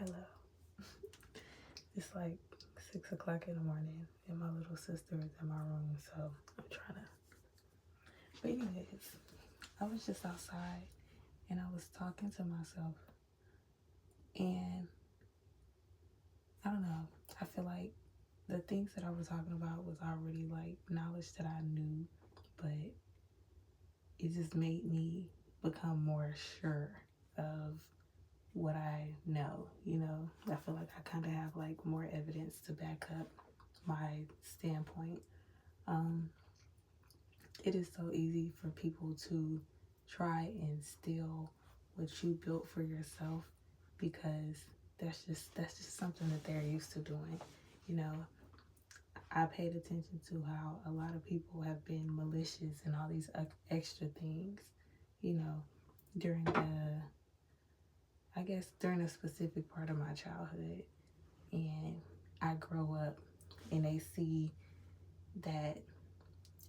Hello. It's like 6 o'clock in the morning, and my little sister is in my room, so I'm trying to. But, anyways, I was just outside and I was talking to myself, and I don't know. I feel like the things that I was talking about was already like knowledge that I knew, but it just made me become more sure of what I know. I feel like I kind of have like more evidence to back up my standpoint. Um, it is so easy for people to try and steal what you built for yourself because that's just something that they're used to doing. You know, I paid attention to how a lot of people have been malicious and all these extra things, you know, during during a specific part of my childhood. And I grow up and they see that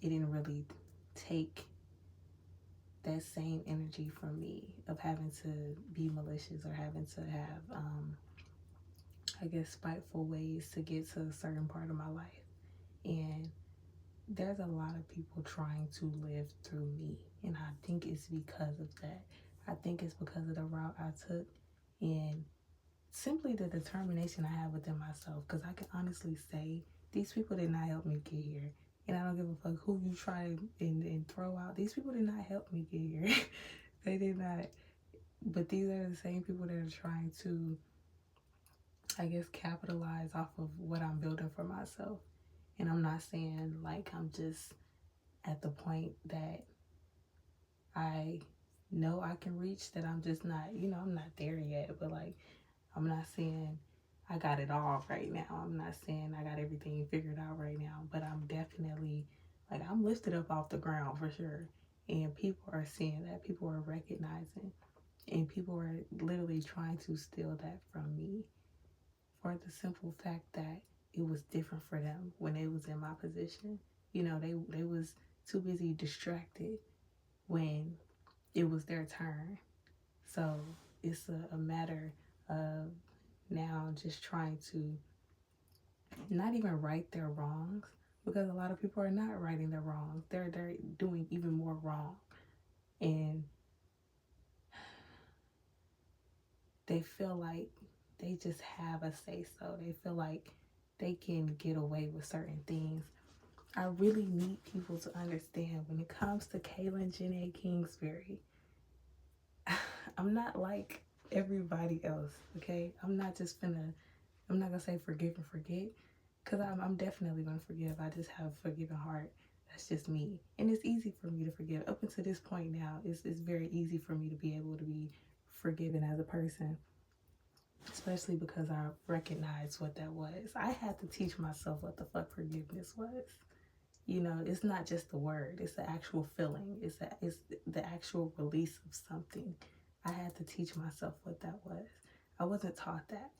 it didn't really take that same energy from me of having to be malicious or having to have, spiteful ways to get to a certain part of my life. And there's a lot of people trying to live through me. And I think it's because of that. I think it's because of the route I took and simply the determination I have within myself. Because I can honestly say these people did not help me get here. And I don't give a fuck who you try and throw out. These people did not help me get here. They did not. But these are the same people that are trying to, capitalize off of what I'm building for myself. And I'm not saying like I'm just at the point that I know I can reach, that I'm just not, I'm not there yet. But like, I'm not saying I got it all right now. I'm not saying I got everything figured out right now. But I'm definitely, like, I'm lifted up off the ground for sure. And people are seeing that. People are recognizing. And people are literally trying to steal that from me for the simple fact that it was different for them when they was in my position. They was too busy distracted when it was their turn. So it's a matter of now just trying to not even right their wrongs, because a lot of people are not righting their wrongs. They're doing even more wrong. And they feel like they just have a say so. They feel like they can get away with certain things. I really need people to understand when it comes to Kaylin Janae Kingsbury, I'm not like everybody else, okay? I'm not gonna say forgive and forget, because I'm definitely gonna forgive. I just have a forgiving heart. That's just me. And it's easy for me to forgive. Up until this point now, it's very easy for me to be able to be forgiven as a person, especially because I recognize what that was. I had to teach myself what the fuck forgiveness was. It's not just the word, it's the actual feeling, it's the actual release of something. I had to teach myself what that was. I wasn't taught that.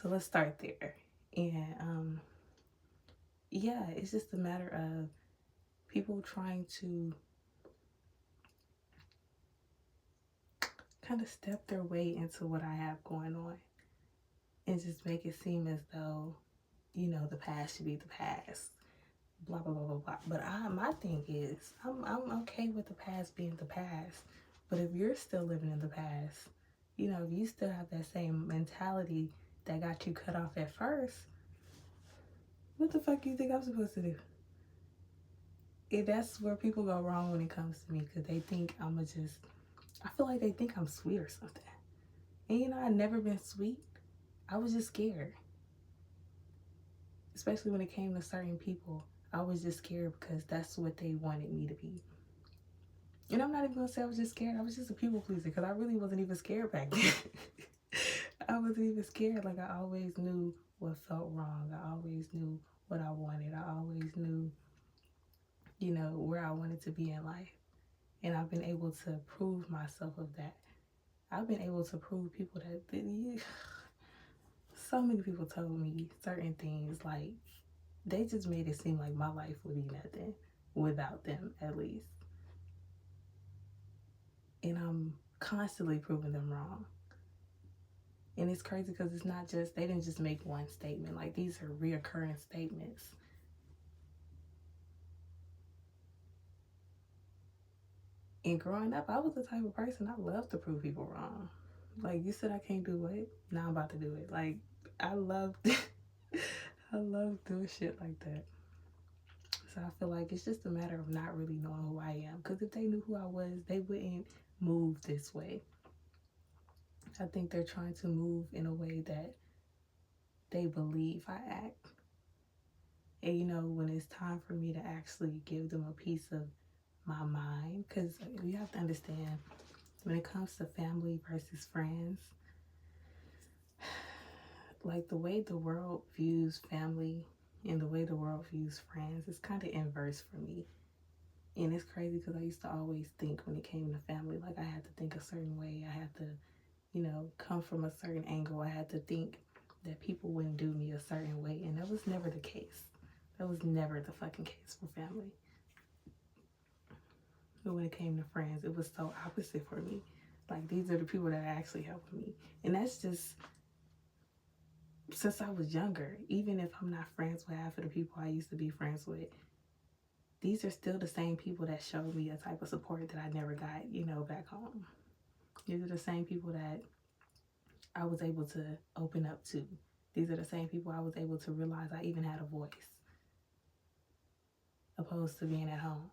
So let's start there. And yeah, it's just a matter of people trying to kind of step their way into what I have going on and just make it seem as though, the past should be the past. Blah blah blah blah blah. But my thing is, I'm okay with the past being the past. But if you're still living in the past, if you still have that same mentality that got you cut off at first, what the fuck do you think I'm supposed to do? That's where people go wrong when it comes to me, because they think I feel like they think I'm sweet or something. And I've never been sweet. I was just scared. Especially when it came to certain people. I was just scared because that's what they wanted me to be. And I'm not even gonna say I was just scared. I was just a people pleaser, because I really wasn't even scared back then. I wasn't even scared. Like, I always knew what felt wrong. I always knew what I wanted. I always knew, where I wanted to be in life. And I've been able to prove myself of that. I've been able to prove people that so many people told me certain things, like, they just made it seem like my life would be nothing without them, at least. And I'm constantly proving them wrong. And it's crazy because it's not just, they didn't just make one statement. Like, these are reoccurring statements. And growing up, I was the type of person, I love to prove people wrong. Like, you said I can't do it, now I'm about to do it. Like, I love I love doing shit like that. So I feel like it's just a matter of not really knowing who I am. Because if they knew who I was, they wouldn't move this way. I think they're trying to move in a way that they believe I act. And you know, when it's time for me to actually give them a piece of my mind, because you have to understand, when it comes to family versus friends, like the way the world views family and the way the world views friends is kind of inverse for me. And it's crazy because I used to always think when it came to family, like I had to think a certain way. I had to, you know, come from a certain angle. I had to think that people wouldn't do me a certain way. And that was never the case. That was never the fucking case for family. But when it came to friends, it was so opposite for me. Like, these are the people that actually helped me. And that's just since I was younger. Even if I'm not friends with half of the people I used to be friends with, these are still the same people that showed me a type of support that I never got, you know, back home. These are the same people that I was able to open up to. These are the same people I was able to realize I even had a voice, opposed to being at home.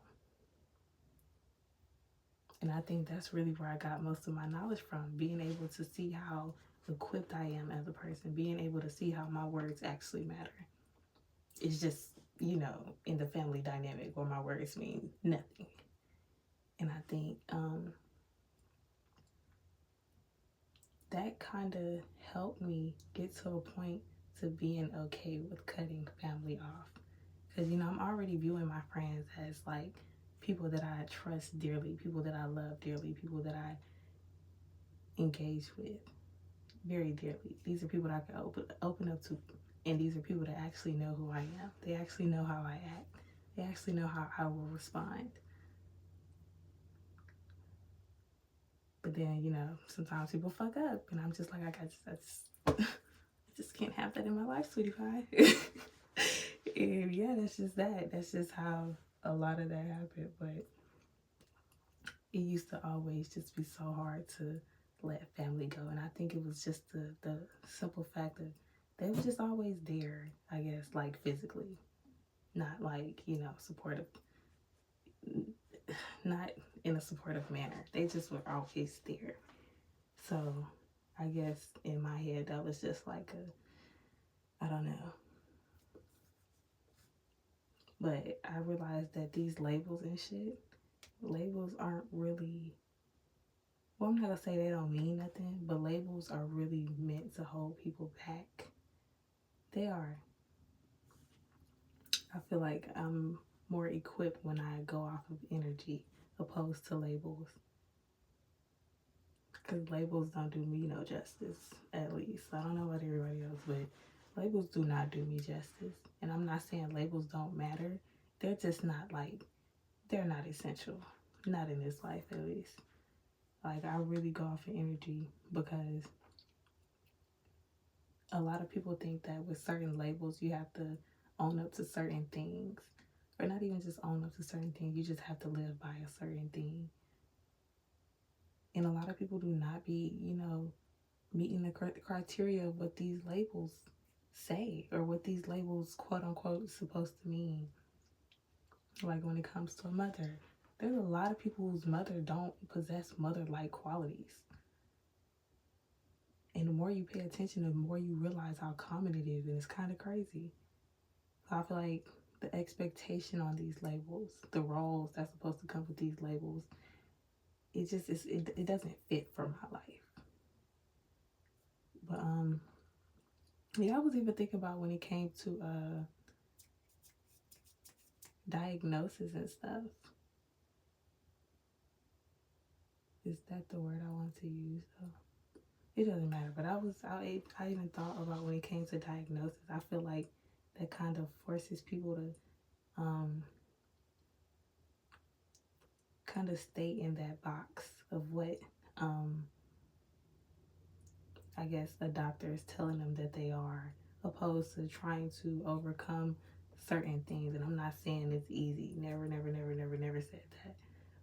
And I think that's really where I got most of my knowledge from, being able to see how equipped I am as a person, being able to see how my words actually matter. It's just, you know, in the family dynamic where my words mean nothing. And I think that kind of helped me get to a point to being okay with cutting family off. Because, you know, I'm already viewing my friends as like people that I trust dearly, people that I love dearly, people that I engage with very dearly. These are people that I can open up to. And these are people that actually know who I am. They actually know how I act. They actually know how I will respond. But then, you know, sometimes people fuck up. And I'm just like, I just can't have that in my life, sweetie pie. And yeah, that's just that. That's just how a lot of that happened. But it used to always just be so hard to let family go. And I think it was just the simple fact that they were just always there, I guess, like physically. Not like, you know, supportive, not in a supportive manner. They just were always there. So I guess in my head, that was just like I don't know. But I realized that these labels and shit, labels aren't really, well, I'm not gonna say they don't mean nothing, but labels are really meant to hold people back. They are. I feel like I'm more equipped when I go off of energy opposed to labels. Because labels don't do me no justice, at least. I don't know about everybody else, but labels do not do me justice. And I'm not saying labels don't matter. They're just not like, they're not essential. Not in this life, at least. Like, I really go off of energy because a lot of people think that with certain labels, you have to own up to certain things. Or not even just own up to certain things, you just have to live by a certain thing. And a lot of people do not be, you know, meeting the criteria of what these labels say or what these labels, quote unquote, supposed to mean. Like when it comes to a mother, there's a lot of people whose mother don't possess mother-like qualities. And the more you pay attention, the more you realize how common it is. And it's kind of crazy. So I feel like the expectation on these labels, the roles that's supposed to come with these labels, it doesn't fit for my life. But yeah, I was even thinking about when it came to diagnosis and stuff. Is that the word I want to use though? It doesn't matter. But I even thought about when it came to diagnosis. I feel like that kind of forces people to kind of stay in that box of what I guess a doctor is telling them that they are, opposed to trying to overcome certain things. And I'm not saying it's easy. Never, never, never, never, never said that.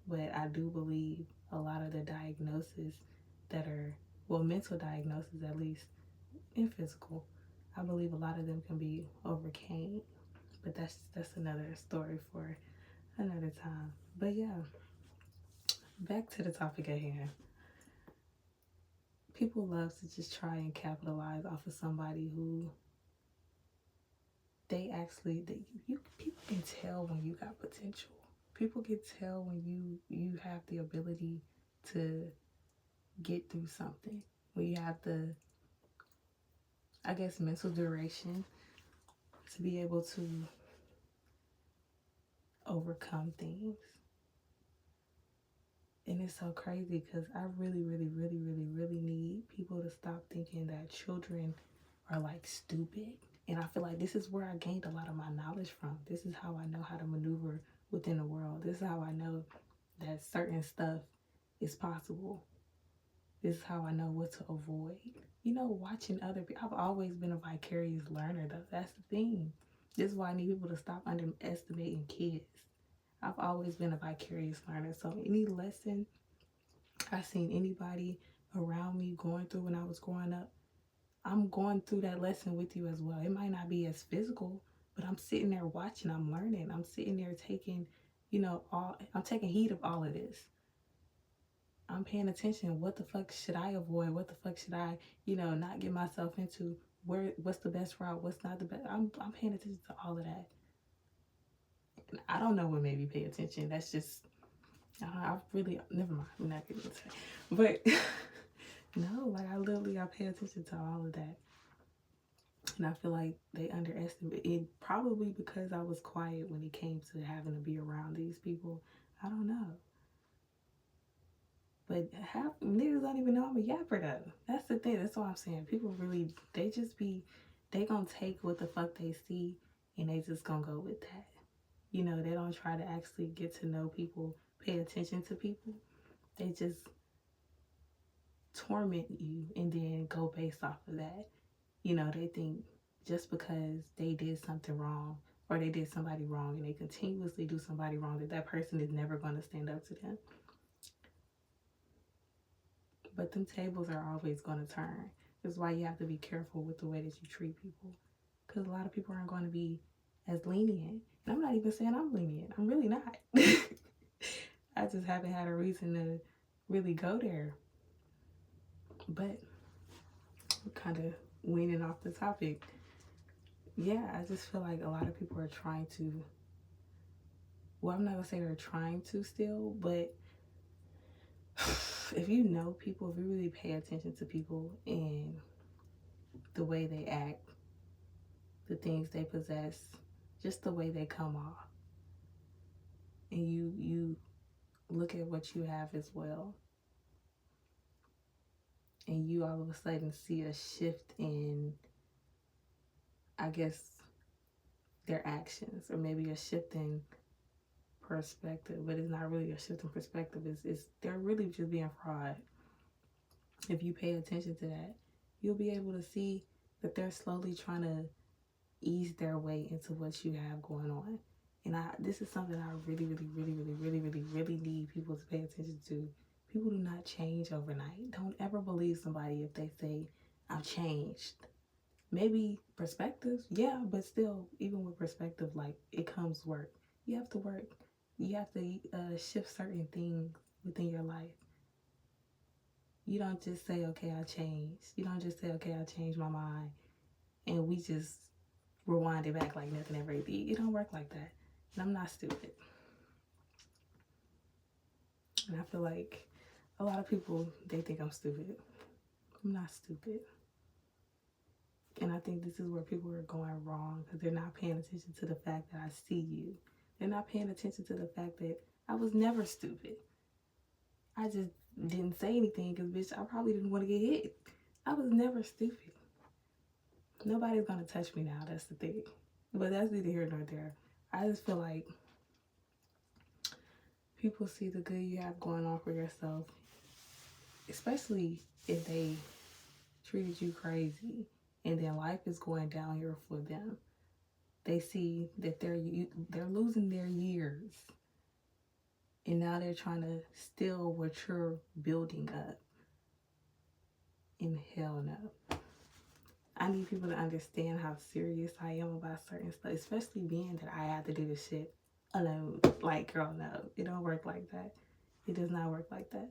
But I do believe a lot of the diagnoses that are, well, mental diagnoses at least, and physical, I believe a lot of them can be overcame. But that's another story for another time. But yeah, back to the topic at hand. People love to just try and capitalize off of somebody who people can tell when you got potential. People can tell when you have the ability to get through something. When you have the, I guess, mental duration to be able to overcome things. And it's so crazy because I really, really, really, really, really need people to stop thinking that children are like stupid. And I feel like this is where I gained a lot of my knowledge from. This is how I know how to maneuver within the world. This is how I know that certain stuff is possible. This is how I know what to avoid. You know, watching other people. I've always been a vicarious learner, though. That's the thing. This is why I need people to stop underestimating kids. I've always been a vicarious learner. So any lesson I seen anybody around me going through when I was growing up, I'm going through that lesson with you as well. It might not be as physical, but I'm sitting there watching, I'm learning. I'm sitting there taking, I'm taking heed of all of this. I'm paying attention. What the fuck should I avoid? What the fuck should I, not get myself into? What's the best route? What's not the best? I'm paying attention to all of that. And I don't know what made me pay attention. That's just, I really, never mind. I'm not getting into it. But no, like I pay attention to all of that. And I feel like they underestimate it, probably because I was quiet when it came to having to be around these people. I don't know. But half niggas don't even know I'm a yapper though. That's the thing. That's what I'm saying. People really, they gonna take what the fuck they see and they just gonna go with that. They don't try to actually get to know people, pay attention to people. They just torment you and then go based off of that. They think just because they did something wrong or they did somebody wrong and they continuously do somebody wrong, that person is never going to stand up to them. But them tables are always going to turn. That's why you have to be careful with the way that you treat people. Because a lot of people aren't going to be as lenient. And I'm not even saying I'm lenient. I'm really not. I just haven't had a reason to really go there. But we're kind of weaning off the topic. Yeah, I just feel like a lot of people are trying to, well, I'm not going to say they're trying to still, but if you know people, if you really pay attention to people and the way they act, the things they possess, just the way they come off, and you look at what you have as well, and you all of a sudden see a shift in, I guess, their actions, or maybe a shift in perspective, but it's not really a shift in perspective. It's they're really just being fraud. If you pay attention to that, you'll be able to see that they're slowly trying to ease their way into what you have going on. And this is something I really, really, really, really, really, really, really need people to pay attention to. People do not change overnight. Don't ever believe somebody if they say, I've changed. Maybe perspective, yeah, but still, even with perspective, like, it comes work. You have to work. You have to shift certain things within your life. You don't just say, okay, I changed. You don't just say, okay, I changed my mind, and we just rewind it back like nothing ever did. It don't work like that. And I'm not stupid. And I feel like a lot of people, they think I'm stupid. I'm not stupid. And I think this is where people are going wrong, because they're not paying attention to the fact that I see you. They're not paying attention to the fact that I was never stupid. I just didn't say anything because, bitch, I probably didn't want to get hit. I was never stupid. Nobody's going to touch me now. That's the thing. But that's neither here nor there. I just feel like people see the good you have going on for yourself, especially if they treated you crazy, and then life is going down here for them. They see that they're losing their years, and now they're trying to steal what you're building up. And hell no. I need people to understand how serious I am about certain stuff, especially being that I have to do this shit alone. Like, girl, no, it don't work like that. It does not work like that.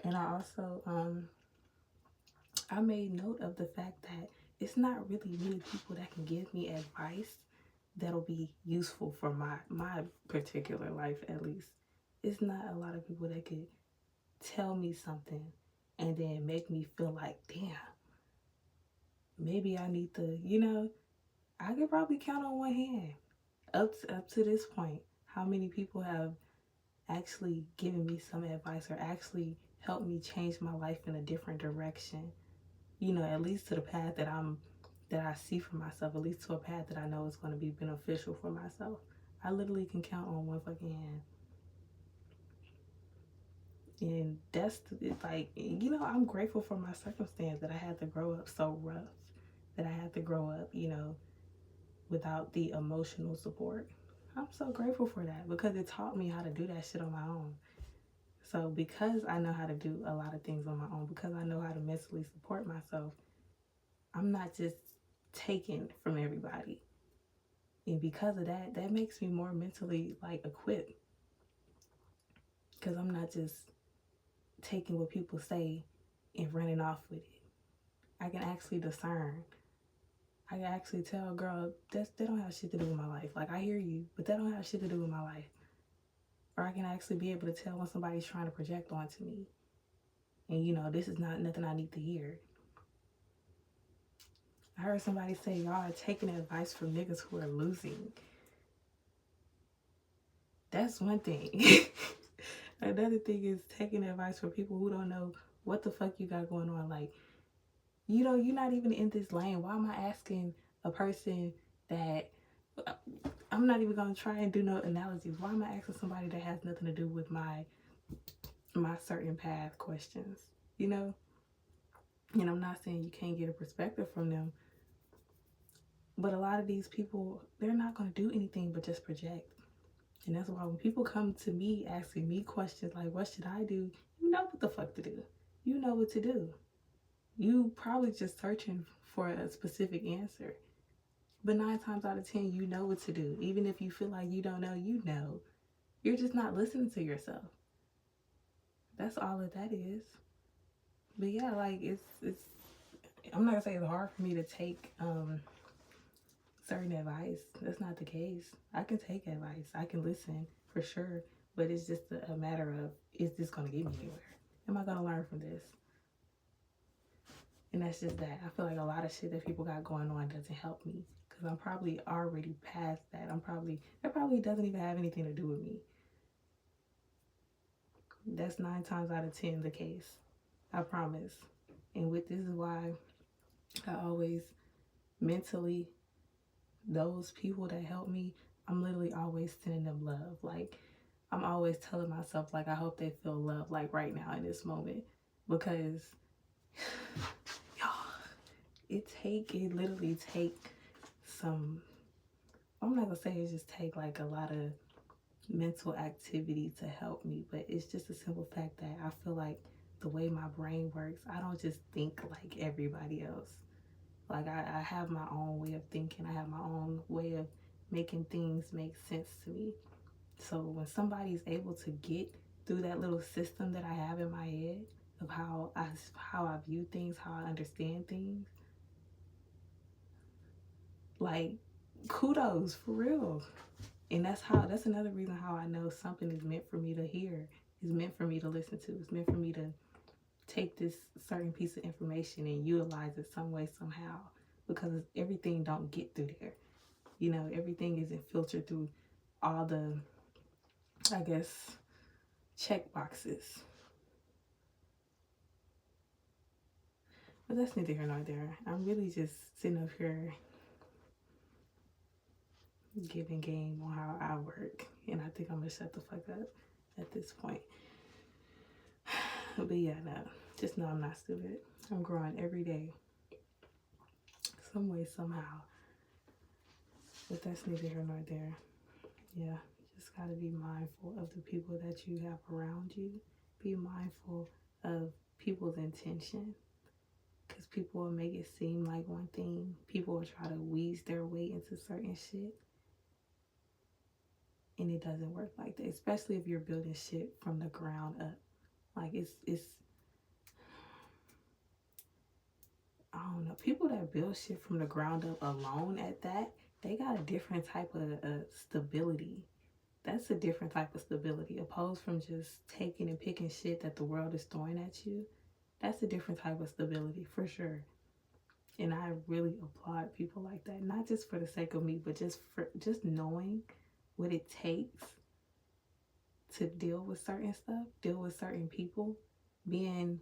And I also, I made note of the fact that it's not really many people that can give me advice that'll be useful for my particular life, at least. It's not a lot of people that could tell me something and then make me feel like, damn, maybe I need to, I could probably count on one hand up to this point how many people have actually given me some advice or actually helped me change my life in a different direction. At least to the path that I see for myself, at least to a path that I know is going to be beneficial for myself. I literally can count on one fucking hand. And that's like, I'm grateful for my circumstance that I had to grow up so rough, that I had to grow up, without the emotional support. I'm so grateful for that because it taught me how to do that shit on my own. So because I know how to do a lot of things on my own, because I know how to mentally support myself, I'm not just taken from everybody. And because of that, that makes me more mentally equipped. Because I'm not just taking what people say and running off with it. I can actually discern. I can actually tell, girl, they don't have shit to do with my life. Like, I hear you, but that don't have shit to do with my life. Or I can actually be able to tell when somebody's trying to project onto me. And, this is not nothing I need to hear. I heard somebody say, y'all are taking advice from niggas who are losing. That's one thing. Another thing is taking advice from people who don't know what the fuck you got going on. Like, you're not even in this lane. Why am I asking a person that... I'm not even going to try and do no analogies. Why am I asking somebody that has nothing to do with my certain path questions? And I'm not saying you can't get a perspective from them. But a lot of these people, they're not going to do anything but just project. And that's why when people come to me asking me questions like, what should I do? You know what the fuck to do. You know what to do. You probably just searching for a specific answer. But 9 times out of 10, you know what to do. Even if you feel like you don't know, you know. You're just not listening to yourself. That's all that is. But yeah, it's I'm not gonna say it's hard for me to take certain advice. That's not the case. I can take advice. I can listen for sure. But it's just a matter of, is this gonna get me anywhere? Am I gonna learn from this? And that's just that. I feel like a lot of shit that people got going on doesn't help me. Because I'm probably already past that. That probably doesn't even have anything to do with me. That's 9 times out of 10 the case. I promise. And this is why I always mentally, those people that help me, I'm literally always sending them love. Like, I'm always telling myself, I hope they feel love, right now in this moment. Because, y'all, it literally take some, I'm not gonna say it just take a lot of mental activity to help me, but it's just a simple fact that I feel like the way my brain works, I don't just think like everybody else. I have my own way of thinking. I have my own way of making things make sense to me. So when somebody's able to get through that little system that I have in my head of how I view things, how I understand things, kudos, for real. And that's another reason how I know something is meant for me to hear, is meant for me to listen to, is meant for me to take this certain piece of information and utilize it some way, somehow. Because everything don't get through there. Everything isn't filtered through all the, I guess, check boxes. But that's neither here nor there. I'm really just sitting up here giving game on how I work. And I think I'm going to shut the fuck up at this point. But yeah, no. just know I'm not stupid. I'm growing every day, some way, somehow. But that's neither here nor there. Yeah, just gotta be mindful of the people that you have around you. Be mindful of people's intention. Because people will make it seem like one thing. People will try to wheeze their way into certain shit. And it doesn't work like that. Especially if you're building shit from the ground up. Like it's I don't know. People that build shit from the ground up alone at that, they got a different type of stability. That's a different type of stability. Opposed from just taking and picking shit that the world is throwing at you. That's a different type of stability for sure. And I really applaud people like that. Not just for the sake of me, but just knowing what it takes to deal with certain stuff, deal with certain people, being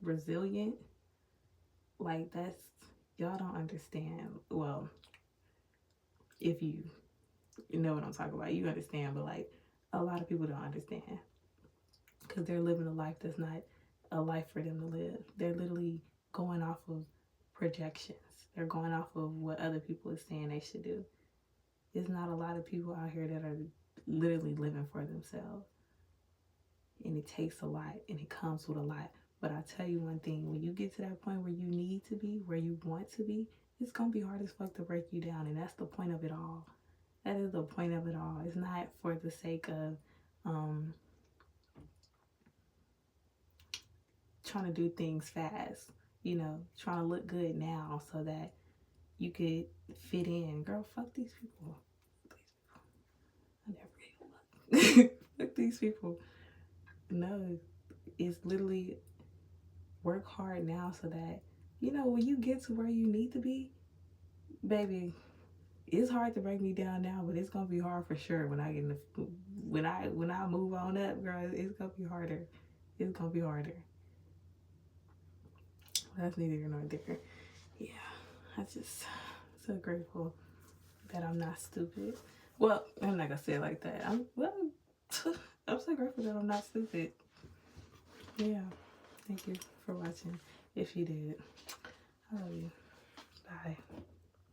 resilient. Like that's, y'all don't understand. Well, if you know what I'm talking about, you understand, but like a lot of people don't understand because they're living a life that's not a life for them to live. They're literally going off of projections. They're going off of what other people are saying they should do. There's not a lot of people out here that are literally living for themselves. And it takes a lot and it comes with a lot. But I tell you one thing, when you get to that point where you need to be, where you want to be, it's going to be hard as fuck to break you down. And that's the point of it all. That is the point of it all. It's not for the sake of trying to do things fast, you know, trying to look good now so that you could fit in. Girl, fuck these people. I never gave a fuck. Fuck these people. No, it's literally work hard now so that, you know, when you get to where you need to be, baby, it's hard to break me down now, but it's gonna be hard for sure when I get in the, when I move on up, girl. It's gonna be harder. It's gonna be harder. That's neither here nor there. Yeah, I just so grateful that I'm not stupid. Well, I'm not gonna say it like that. I'm so grateful that I'm not stupid. Yeah, thank you for watching. If you did, I love you. Bye.